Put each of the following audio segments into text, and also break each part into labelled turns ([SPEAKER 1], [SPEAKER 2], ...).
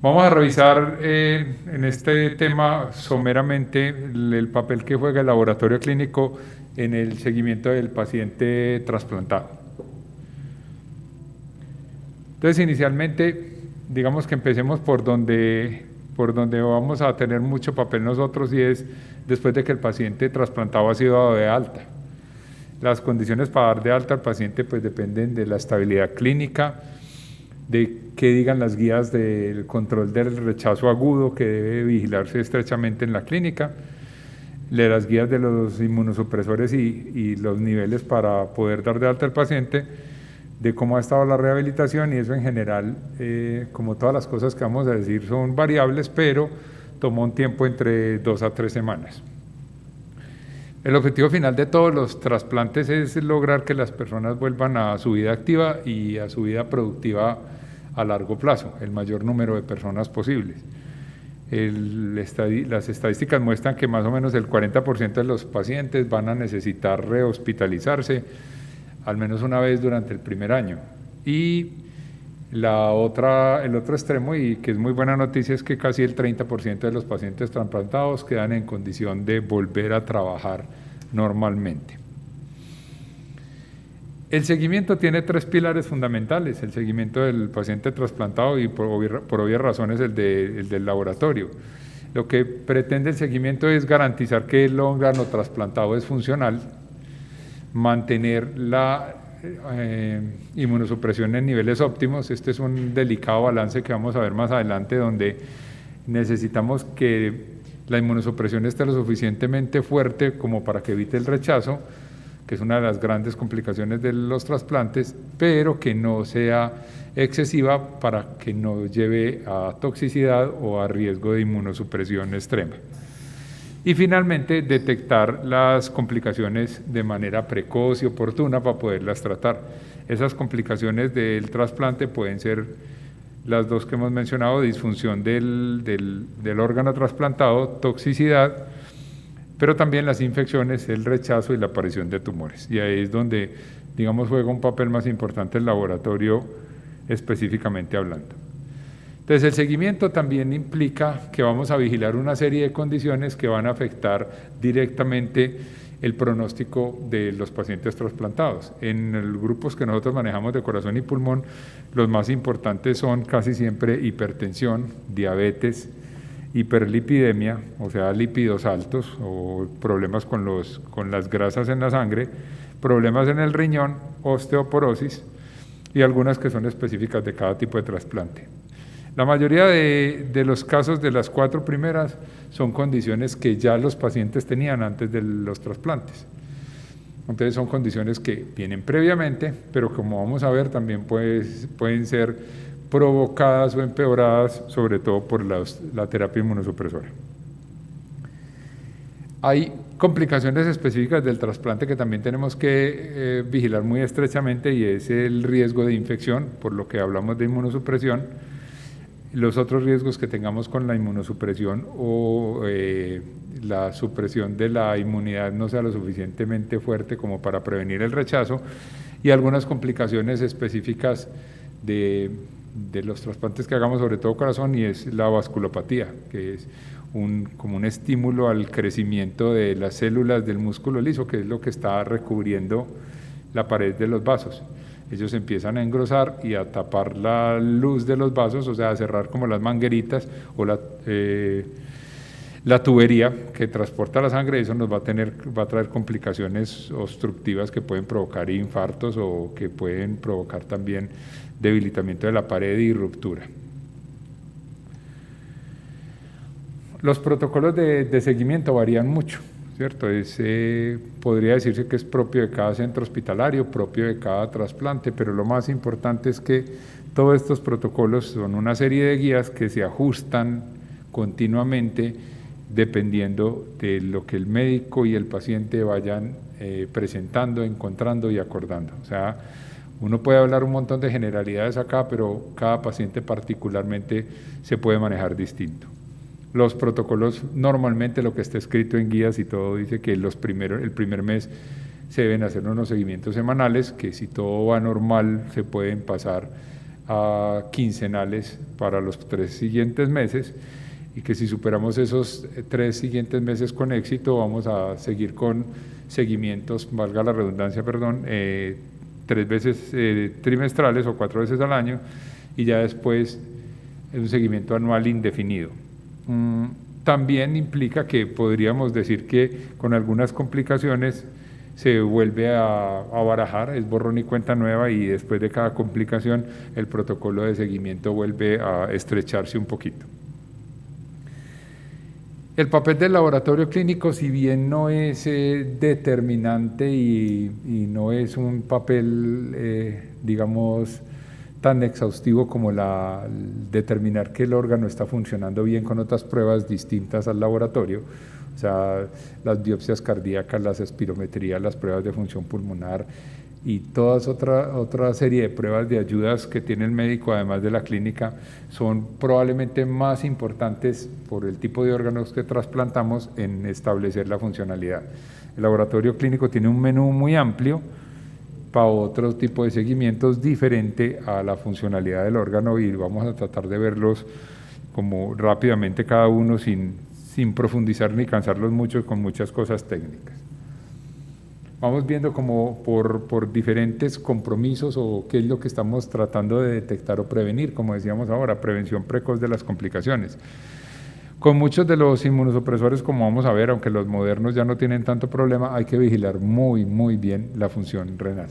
[SPEAKER 1] Vamos a revisar en este tema someramente el papel que juega el laboratorio clínico en el seguimiento del paciente trasplantado. Entonces, inicialmente, digamos que empecemos por donde vamos a tener mucho papel nosotros, y es después de que el paciente trasplantado ha sido dado de alta. Las condiciones para dar de alta al paciente pues dependen de la estabilidad clínica, de qué digan las guías del control del rechazo agudo que debe vigilarse estrechamente en la clínica, de las guías de los inmunosupresores y los niveles para poder dar de alta al paciente, de cómo ha estado la rehabilitación, y eso en general, como todas las cosas que vamos a decir, son variables, pero toma un tiempo entre 2 a 3 semanas. El objetivo final de todos los trasplantes es lograr que las personas vuelvan a su vida activa y a su vida productiva a largo plazo, el mayor número de personas posibles. Las estadísticas muestran que más o menos el 40% de los pacientes van a necesitar rehospitalizarse al menos una vez durante el primer año. Y el otro extremo, y que es muy buena noticia, es que casi el 30% de los pacientes trasplantados quedan en condición de volver a trabajar normalmente. El seguimiento tiene 3 pilares fundamentales: el seguimiento del paciente trasplantado y por obvias razones el del laboratorio. Lo que pretende el seguimiento es garantizar que el órgano trasplantado es funcional, mantener la inmunosupresión en niveles óptimos. Este es un delicado balance que vamos a ver más adelante, donde necesitamos que la inmunosupresión esté lo suficientemente fuerte como para que evite el rechazo, que es una de las grandes complicaciones de los trasplantes, pero que no sea excesiva para que no lleve a toxicidad o a riesgo de inmunosupresión extrema. Y finalmente, detectar las complicaciones de manera precoz y oportuna para poderlas tratar. Esas complicaciones del trasplante pueden ser las dos que hemos mencionado: disfunción del órgano trasplantado, toxicidad, pero también las infecciones, el rechazo y la aparición de tumores. Y ahí es donde, digamos, juega un papel más importante el laboratorio, específicamente hablando. Entonces, el seguimiento también implica que vamos a vigilar una serie de condiciones que van a afectar directamente el pronóstico de los pacientes trasplantados. En los grupos que nosotros manejamos de corazón y pulmón, los más importantes son casi siempre hipertensión, diabetes, hiperlipidemia, o sea, lípidos altos o problemas con las grasas en la sangre, problemas en el riñón, osteoporosis y algunas que son específicas de cada tipo de trasplante. La mayoría de los casos de las 4 primeras son condiciones que ya los pacientes tenían antes de los trasplantes. Entonces son condiciones que vienen previamente, pero como vamos a ver también pueden ser provocadas o empeoradas, sobre todo por la terapia inmunosupresora. Hay complicaciones específicas del trasplante que también tenemos que vigilar muy estrechamente, y es el riesgo de infección, por lo que hablamos de inmunosupresión. Los otros riesgos que tengamos con la inmunosupresión o la supresión de la inmunidad no sea lo suficientemente fuerte como para prevenir el rechazo, y algunas complicaciones específicas de los trasplantes que hagamos, sobre todo corazón, y es la vasculopatía, que es como un estímulo al crecimiento de las células del músculo liso, que es lo que está recubriendo la pared de los vasos. Ellos empiezan a engrosar y a tapar la luz de los vasos, o sea, a cerrar como las mangueritas o la tubería que transporta la sangre. Eso nos va a traer complicaciones obstructivas que pueden provocar infartos o que pueden provocar también debilitamiento de la pared y ruptura. Los protocolos de seguimiento varían mucho, ¿cierto? Podría decirse que es propio de cada centro hospitalario, propio de cada trasplante, pero lo más importante es que todos estos protocolos son una serie de guías que se ajustan continuamente dependiendo de lo que el médico y el paciente vayan presentando, encontrando y acordando. O sea, uno puede hablar un montón de generalidades acá, pero cada paciente particularmente se puede manejar distinto. Los protocolos, normalmente lo que está escrito en guías y todo, dice que el primer mes se deben hacer unos seguimientos semanales, que si todo va normal se pueden pasar a quincenales para los 3 siguientes meses, y que si superamos esos 3 siguientes meses con éxito, vamos a seguir con seguimientos, valga la redundancia, perdón, 3 veces trimestrales o 4 veces al año, y ya después es un seguimiento anual indefinido. También implica que podríamos decir que con algunas complicaciones se vuelve a barajar, es borrón y cuenta nueva, y después de cada complicación el protocolo de seguimiento vuelve a estrecharse un poquito. El papel del laboratorio clínico, si bien no es determinante y no es un papel, digamos, tan exhaustivo como determinar que el órgano está funcionando bien con otras pruebas distintas al laboratorio, o sea, las biopsias cardíacas, las espirometrías, las pruebas de función pulmonar y todas otra serie de pruebas de ayudas que tiene el médico, además de la clínica, son probablemente más importantes por el tipo de órganos que trasplantamos en establecer la funcionalidad. El laboratorio clínico tiene un menú muy amplio para otro tipo de seguimientos diferente a la funcionalidad del órgano, y vamos a tratar de verlos como rápidamente cada uno sin profundizar ni cansarlos mucho con muchas cosas técnicas. Vamos viendo como por diferentes compromisos o qué es lo que estamos tratando de detectar o prevenir, como decíamos ahora, prevención precoz de las complicaciones. Con muchos de los inmunosupresores, como vamos a ver, aunque los modernos ya no tienen tanto problema, hay que vigilar muy bien la función renal.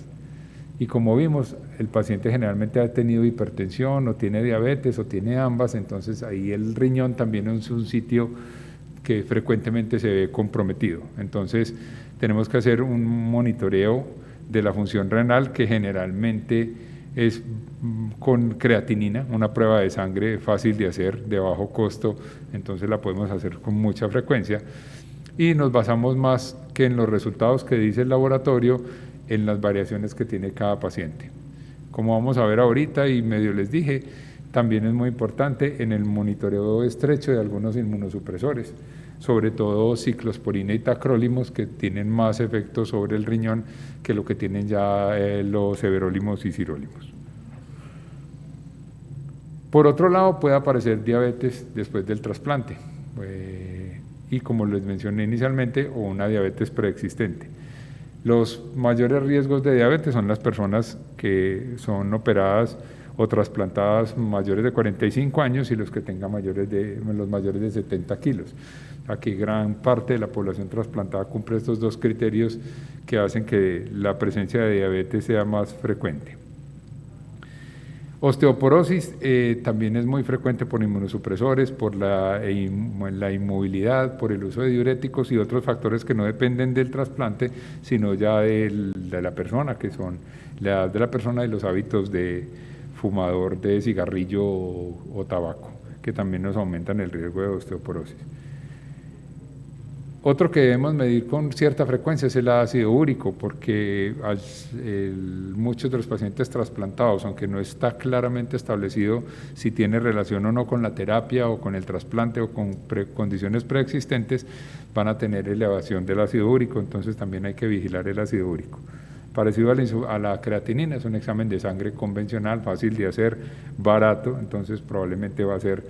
[SPEAKER 1] Y como vimos, el paciente generalmente ha tenido hipertensión o tiene diabetes o tiene ambas, entonces ahí el riñón también es un sitio que frecuentemente se ve comprometido. Entonces tenemos que hacer un monitoreo de la función renal, que generalmente es con creatinina, una prueba de sangre fácil de hacer, de bajo costo, entonces la podemos hacer con mucha frecuencia, y nos basamos más que en los resultados que dice el laboratorio, en las variaciones que tiene cada paciente. Como vamos a ver ahorita y medio les dije, también es muy importante en el monitoreo estrecho de algunos inmunosupresores, sobre todo ciclosporina y tacrolimus, que tienen más efecto sobre el riñón que lo que tienen ya los everolimus y sirolimus. Por otro lado, puede aparecer diabetes después del trasplante, y como les mencioné inicialmente, o una diabetes preexistente. Los mayores riesgos de diabetes son las personas que son operadas o trasplantadas mayores de 45 años y los que tengan los mayores de 70 kilos. Aquí gran parte de la población trasplantada cumple estos dos criterios que hacen que la presencia de diabetes sea más frecuente. Osteoporosis también es muy frecuente por inmunosupresores, por la inmovilidad, por el uso de diuréticos y otros factores que no dependen del trasplante, sino ya de la persona, que son la edad de la persona y los hábitos de fumador de cigarrillo o tabaco, que también nos aumentan el riesgo de osteoporosis. Otro que debemos medir con cierta frecuencia es el ácido úrico, porque muchos de los pacientes trasplantados, aunque no está claramente establecido si tiene relación o no con la terapia o con el trasplante o con condiciones preexistentes, van a tener elevación del ácido úrico, entonces también hay que vigilar el ácido úrico. Parecido a la creatinina, es un examen de sangre convencional, fácil de hacer, barato, entonces probablemente va a ser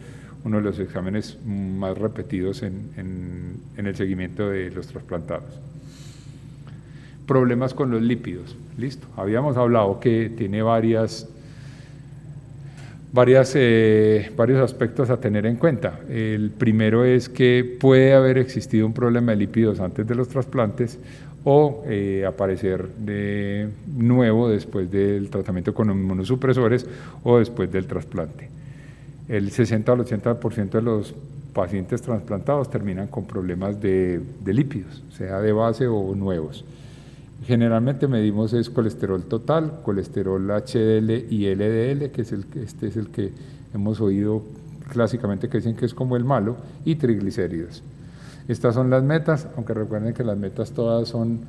[SPEAKER 1] uno de los exámenes más repetidos en el seguimiento de los trasplantados. Problemas con los lípidos, listo. Habíamos hablado que tiene varios aspectos a tener en cuenta. El primero es que puede haber existido un problema de lípidos antes de los trasplantes o aparecer de nuevo después del tratamiento con inmunosupresores o después del trasplante. El 60 al 80% de los pacientes trasplantados terminan con problemas de lípidos, sea de base o nuevos. Generalmente medimos colesterol total, colesterol HDL y LDL, que este es el que hemos oído clásicamente que dicen que es como el malo, y triglicéridos. Estas son las metas, aunque recuerden que las metas todas son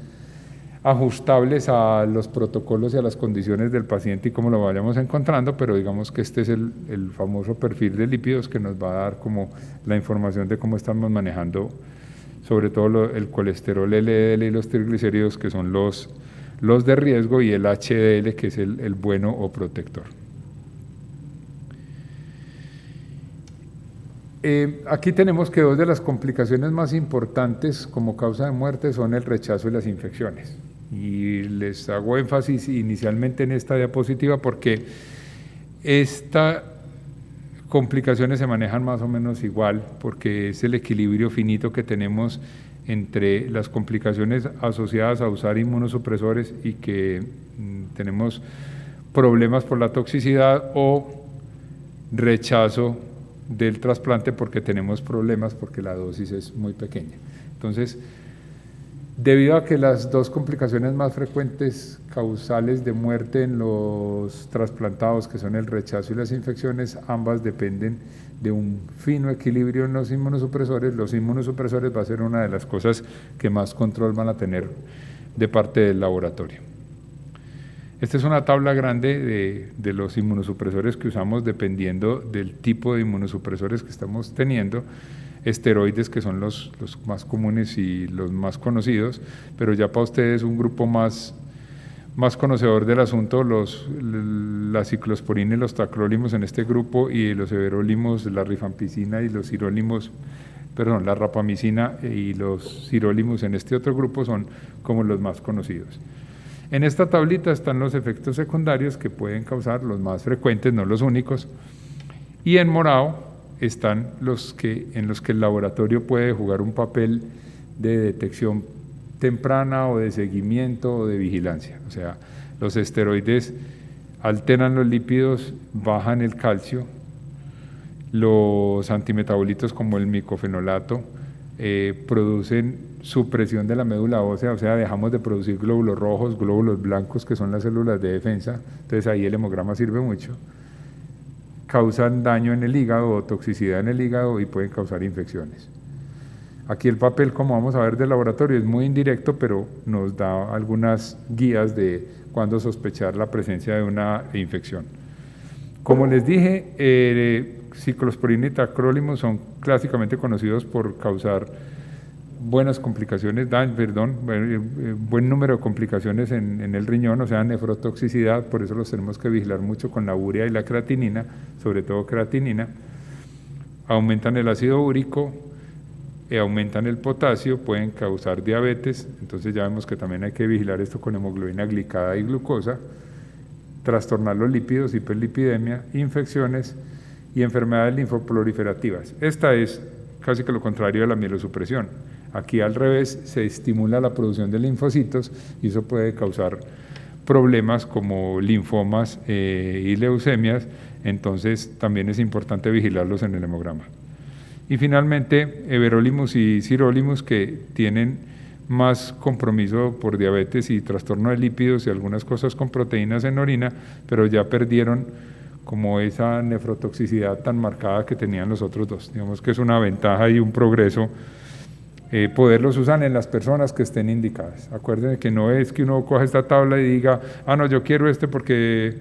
[SPEAKER 1] ajustables a los protocolos y a las condiciones del paciente y cómo lo vayamos encontrando, pero digamos que este es el famoso perfil de lípidos que nos va a dar como la información de cómo estamos manejando sobre todo el colesterol LDL y los triglicéridos, que son los de riesgo, y el HDL, que es el bueno o protector. Aquí tenemos que dos de las complicaciones más importantes como causa de muerte son el rechazo y las infecciones. Y les hago énfasis inicialmente en esta diapositiva porque estas complicaciones se manejan más o menos igual, porque es el equilibrio finito que tenemos entre las complicaciones asociadas a usar inmunosupresores y que tenemos problemas por la toxicidad o rechazo del trasplante porque tenemos problemas porque la dosis es muy pequeña. Entonces, debido a que las dos complicaciones más frecuentes causales de muerte en los trasplantados, que son el rechazo y las infecciones, ambas dependen de un fino equilibrio en los inmunosupresores va a ser una de las cosas que más control van a tener de parte del laboratorio. Esta es una tabla grande de los inmunosupresores que usamos dependiendo del tipo de inmunosupresores que estamos teniendo. Esteroides, que son los más comunes y los más conocidos, pero ya para ustedes un grupo más conocedor del asunto, la ciclosporina y los tacrolimus en este grupo y los everolimus, la rifampicina y los sirolimus, perdón, la rapamicina y los sirolimus en este otro grupo son como los más conocidos. En esta tablita están los efectos secundarios que pueden causar, los más frecuentes, no los únicos, y en morado están en los que el laboratorio puede jugar un papel de detección temprana o de seguimiento o de vigilancia. O sea, los esteroides alteran los lípidos, bajan el calcio, los antimetabolitos como el micofenolato producen supresión de la médula ósea, o sea, dejamos de producir glóbulos rojos, glóbulos blancos, que son las células de defensa, entonces ahí el hemograma sirve mucho. Causan daño en el hígado o toxicidad en el hígado y pueden causar infecciones. Aquí el papel, como vamos a ver del laboratorio, es muy indirecto, pero nos da algunas guías de cuándo sospechar la presencia de una infección. Como les dije, ciclosporina y tacrolimus son clásicamente conocidos por causar buenas complicaciones, buen número de complicaciones en el riñón, o sea, nefrotoxicidad, por eso los tenemos que vigilar mucho con la urea y la creatinina, sobre todo creatinina. Aumentan el ácido úrico, aumentan el potasio, pueden causar diabetes, entonces ya vemos que también hay que vigilar esto con hemoglobina glicada y glucosa, trastornar los lípidos, hiperlipidemia, infecciones y enfermedades linfoproliferativas. Esta es casi que lo contrario de la mielosupresión. Aquí al revés se estimula la producción de linfocitos y eso puede causar problemas como linfomas y leucemias, entonces también es importante vigilarlos en el hemograma. Y finalmente, everolimus y sirolimus, que tienen más compromiso por diabetes y trastorno de lípidos y algunas cosas con proteínas en orina, pero ya perdieron como esa nefrotoxicidad tan marcada que tenían los otros dos. Digamos que es una ventaja y un progreso poderlos usar en las personas que estén indicadas. Acuérdense que no es que uno coja esta tabla y diga, no, yo quiero este porque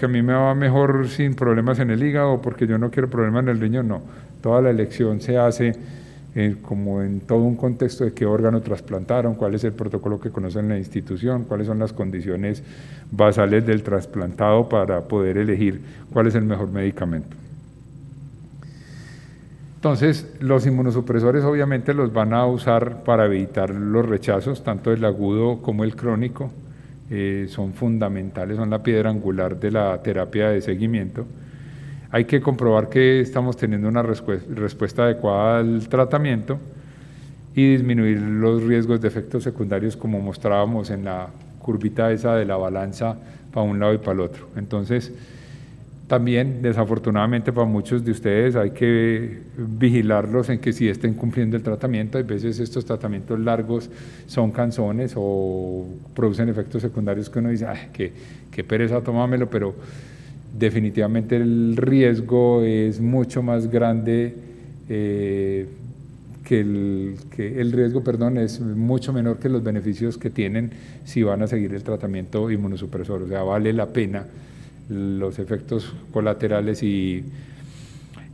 [SPEAKER 1] a mí me va mejor sin problemas en el hígado o porque yo no quiero problemas en el riñón. No, toda la elección se hace como en todo un contexto de qué órgano trasplantaron, cuál es el protocolo que conocen en la institución, cuáles son las condiciones basales del trasplantado para poder elegir cuál es el mejor medicamento. Entonces, los inmunosupresores obviamente los van a usar para evitar los rechazos, tanto el agudo como el crónico, son fundamentales, son la piedra angular de la terapia de seguimiento. Hay que comprobar que estamos teniendo una respuesta adecuada al tratamiento y disminuir los riesgos de efectos secundarios como mostrábamos en la curvita esa de la balanza para un lado y para el otro. Entonces, también, desafortunadamente para muchos de ustedes, hay que vigilarlos en que sí estén cumpliendo el tratamiento. Hay veces estos tratamientos largos son cansones o producen efectos secundarios que uno dice, qué pereza, tómamelo, pero definitivamente el riesgo es mucho más grande, el riesgo, es mucho menor que los beneficios que tienen si van a seguir el tratamiento inmunosupresor. O sea, vale la pena los efectos colaterales y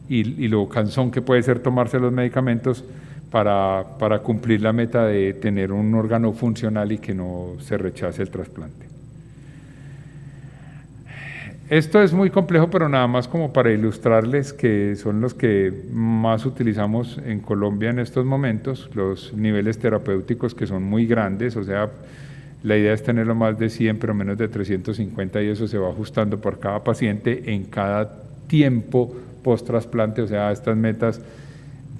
[SPEAKER 1] lo cansón que puede ser tomarse los medicamentos para cumplir la meta de tener un órgano funcional y que no se rechace el trasplante. Esto es muy complejo, pero nada más como para ilustrarles que son los que más utilizamos en Colombia en estos momentos, los niveles terapéuticos que son muy grandes, o sea, la idea es tenerlo más de 100, pero menos de 350 y eso se va ajustando por cada paciente en cada tiempo post-trasplante, o sea, estas metas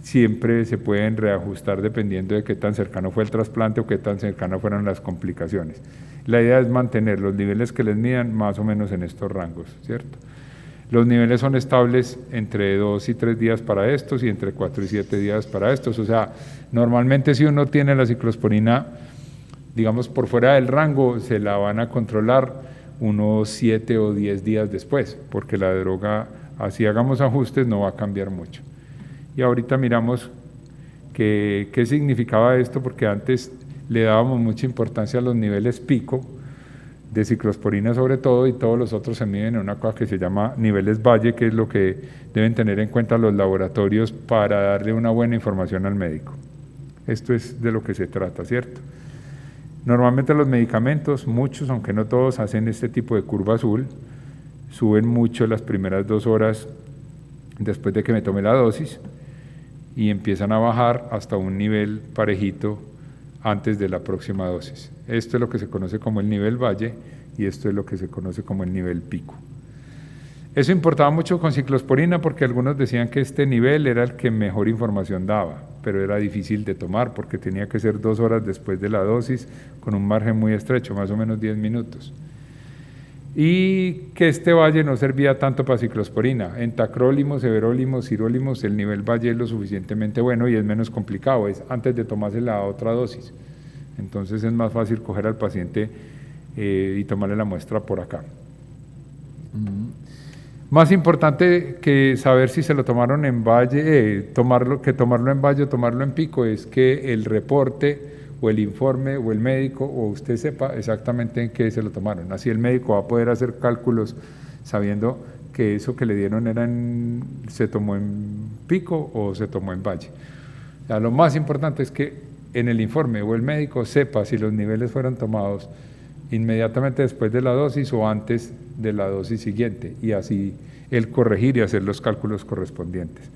[SPEAKER 1] siempre se pueden reajustar dependiendo de qué tan cercano fue el trasplante o qué tan cercanas fueron las complicaciones. La idea es mantener los niveles que les midan más o menos en estos rangos, ¿cierto? Los niveles son estables entre 2 y 3 días para estos y entre 4 y 7 días para estos, o sea, normalmente si uno tiene la ciclosporina, digamos, por fuera del rango, se la van a controlar unos 7 o 10 días después, porque la droga, así hagamos ajustes, no va a cambiar mucho. Y ahorita miramos qué significaba esto, porque antes le dábamos mucha importancia a los niveles pico, de ciclosporina sobre todo, y todos los otros se miden en una cosa que se llama niveles valle, que es lo que deben tener en cuenta los laboratorios para darle una buena información al médico. Esto es de lo que se trata, ¿cierto? Normalmente los medicamentos, muchos, aunque no todos, hacen este tipo de curva azul, suben mucho las primeras 2 horas después de que me tome la dosis y empiezan a bajar hasta un nivel parejito antes de la próxima dosis. Esto es lo que se conoce como el nivel valle y esto es lo que se conoce como el nivel pico. Eso importaba mucho con ciclosporina porque algunos decían que este nivel era el que mejor información daba, pero era difícil de tomar porque tenía que ser 2 horas después de la dosis con un margen muy estrecho, más o menos 10 minutos. Y que este valle no servía tanto para ciclosporina. En tacrolimus, everolimus, sirolimus, el nivel valle es lo suficientemente bueno y es menos complicado, es antes de tomarse la otra dosis. Entonces es más fácil coger al paciente y tomarle la muestra por acá. Más importante que saber si se lo tomaron en valle, tomarlo en valle o tomarlo en pico, es que el reporte o el informe o el médico o usted sepa exactamente en qué se lo tomaron. Así el médico va a poder hacer cálculos sabiendo que eso que le dieron se tomó en pico o se tomó en valle. O sea, lo más importante es que en el informe o el médico sepa si los niveles fueron tomados inmediatamente después de la dosis o antes de la dosis siguiente y así el corregir y hacer los cálculos correspondientes.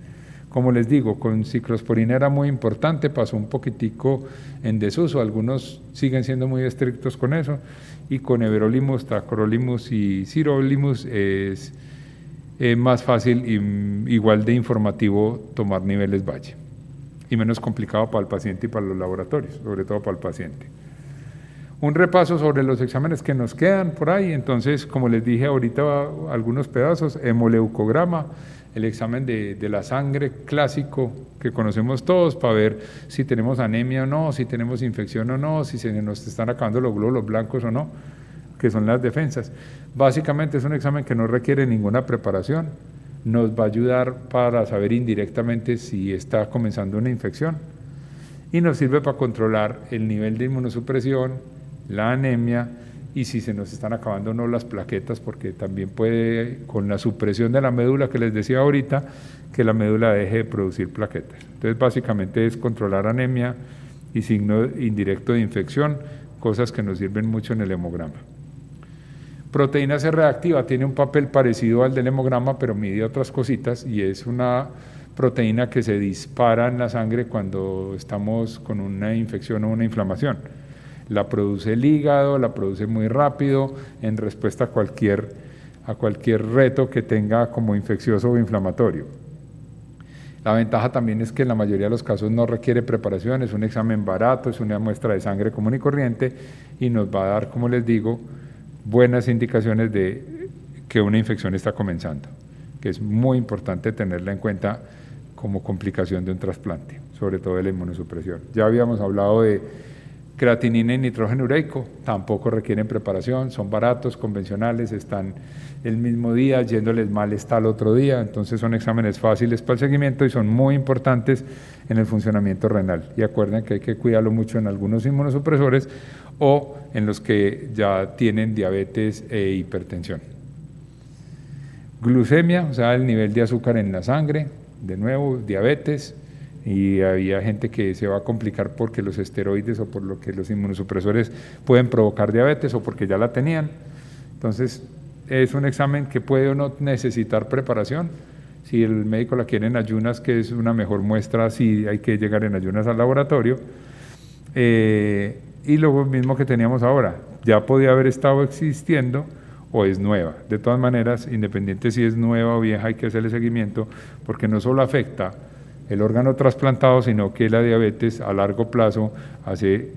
[SPEAKER 1] Como les digo, con ciclosporina era muy importante, pasó un poquitico en desuso, algunos siguen siendo muy estrictos con eso, y con everolimus, tacrolimus y sirolimus es más fácil y igual de informativo tomar niveles valle, y menos complicado para el paciente y para los laboratorios, sobre todo para el paciente. Un repaso sobre los exámenes que nos quedan por ahí, entonces, como les dije ahorita, algunos pedazos, hemoleucograma, el examen de la sangre clásico que conocemos todos para ver si tenemos anemia o no, si tenemos infección o no, si se nos están acabando los glóbulos blancos o no, que son las defensas. Básicamente es un examen que no requiere ninguna preparación, nos va a ayudar para saber indirectamente si está comenzando una infección y nos sirve para controlar el nivel de inmunosupresión, la anemia y si se nos están acabando o no las plaquetas, porque también puede, con la supresión de la médula que les decía ahorita, que la médula deje de producir plaquetas. Entonces básicamente es controlar anemia y signo indirecto de infección, cosas que nos sirven mucho en el hemograma. Proteína C reactiva tiene un papel parecido al del hemograma, pero mide otras cositas y es una proteína que se dispara en la sangre cuando estamos con una infección o una inflamación. La produce el hígado, la produce muy rápido en respuesta a cualquier reto que tenga como infeccioso o inflamatorio. La ventaja también es que en la mayoría de los casos no requiere preparación, es un examen barato, es una muestra de sangre común y corriente y nos va a dar, como les digo, buenas indicaciones de que una infección está comenzando, que es muy importante tenerla en cuenta como complicación de un trasplante, sobre todo de la inmunosupresión. Ya habíamos hablado de creatinina y nitrógeno ureico, tampoco requieren preparación, son baratos, convencionales, están el mismo día, yéndoles mal está el otro día, entonces son exámenes fáciles para el seguimiento y son muy importantes en el funcionamiento renal. Y acuerden que hay que cuidarlo mucho en algunos inmunosupresores o en los que ya tienen diabetes e hipertensión. Glucemia, o sea, el nivel de azúcar en la sangre, de nuevo, diabetes, y había gente que se va a complicar porque los esteroides o por lo que los inmunosupresores pueden provocar diabetes o porque ya la tenían. Entonces, es un examen que puede o no necesitar preparación. Si el médico la quiere en ayunas, que es una mejor muestra, sí hay que llegar en ayunas al laboratorio. Y lo mismo que teníamos ahora, ya podía haber estado existiendo o es nueva. De todas maneras, independiente si es nueva o vieja, hay que hacerle seguimiento, porque no solo afecta el órgano trasplantado, sino que la diabetes a largo plazo hace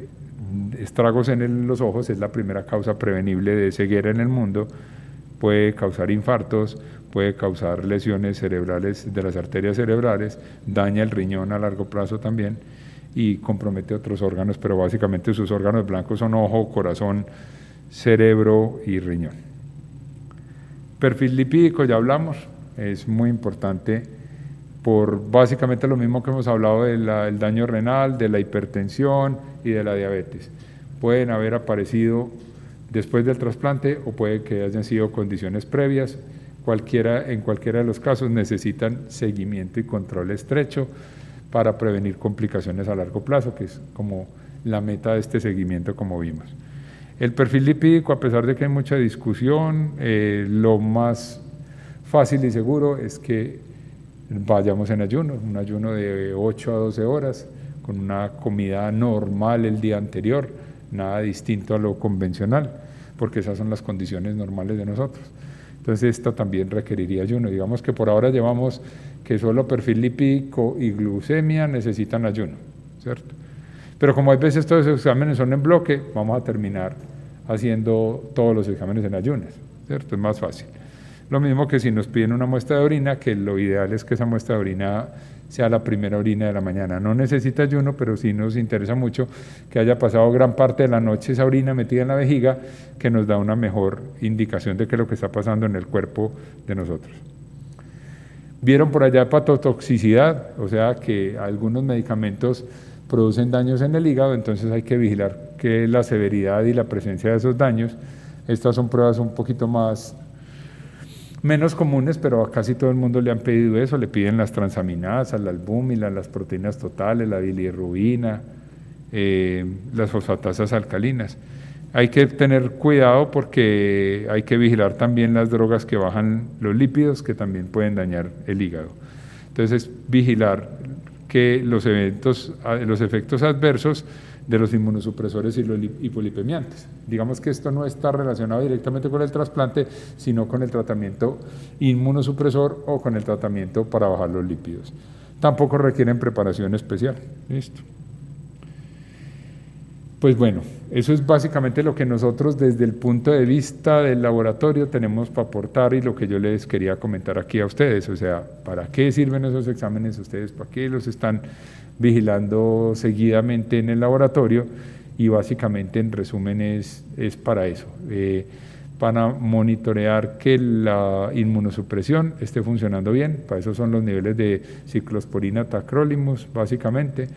[SPEAKER 1] estragos en los ojos, es la primera causa prevenible de ceguera en el mundo, puede causar infartos, puede causar lesiones cerebrales de las arterias cerebrales, daña el riñón a largo plazo también y compromete otros órganos, pero básicamente sus órganos blancos son ojo, corazón, cerebro y riñón. Perfil lipídico, ya hablamos, es muy importante por básicamente lo mismo que hemos hablado del daño renal, de la hipertensión y de la diabetes. Pueden haber aparecido después del trasplante o puede que hayan sido condiciones previas. En cualquiera de los casos necesitan seguimiento y control estrecho para prevenir complicaciones a largo plazo, que es como la meta de este seguimiento, como vimos. El perfil lipídico, a pesar de que hay mucha discusión, lo más fácil y seguro es que vayamos en ayuno, un ayuno de 8 a 12 horas, con una comida normal el día anterior, nada distinto a lo convencional, porque esas son las condiciones normales de nosotros. Entonces esto también requeriría ayuno. Digamos que por ahora llevamos que solo perfil lipídico y glucemia necesitan ayuno, ¿cierto? Pero como hay veces todos esos exámenes son en bloque, vamos a terminar haciendo todos los exámenes en ayunas, ¿cierto? Es más fácil. Lo mismo que si nos piden una muestra de orina, que lo ideal es que esa muestra de orina sea la primera orina de la mañana. No necesita ayuno, pero sí nos interesa mucho que haya pasado gran parte de la noche esa orina metida en la vejiga, que nos da una mejor indicación de qué es lo que está pasando en el cuerpo de nosotros. Vieron por allá hepatotoxicidad, o sea que algunos medicamentos producen daños en el hígado, entonces hay que vigilar que la severidad y la presencia de esos daños. Estas son pruebas un poquito menos comunes, pero a casi todo el mundo le han pedido eso, le piden las transaminasas, la albúmina, las proteínas totales, la bilirrubina, las fosfatasas alcalinas. Hay que tener cuidado porque hay que vigilar también las drogas que bajan los lípidos, que también pueden dañar el hígado. Entonces, vigilar que los efectos adversos de los inmunosupresores y los hipolipemiantes. Digamos que esto no está relacionado directamente con el trasplante, sino con el tratamiento inmunosupresor o con el tratamiento para bajar los lípidos. Tampoco requieren preparación especial. Listo. Pues bueno, eso es básicamente lo que nosotros desde el punto de vista del laboratorio tenemos para aportar y lo que yo les quería comentar aquí a ustedes. O sea, ¿para qué sirven esos exámenes ustedes? ¿Para qué los están vigilando seguidamente en el laboratorio? Y básicamente, en resumen, es para eso, para monitorear que la inmunosupresión esté funcionando bien. Para eso son los niveles de ciclosporina, tacrolimus, básicamente.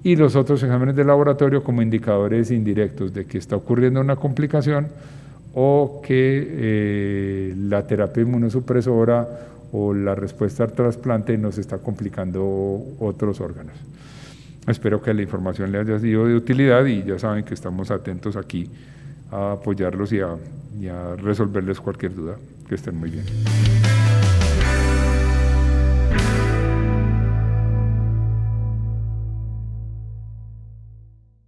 [SPEAKER 1] Y los otros exámenes de laboratorio como indicadores indirectos de que está ocurriendo una complicación o que la terapia inmunosupresora o la respuesta al trasplante nos está complicando otros órganos. Espero que la información les haya sido de utilidad y ya saben que estamos atentos aquí a apoyarlos y a resolverles cualquier duda. Que estén muy bien.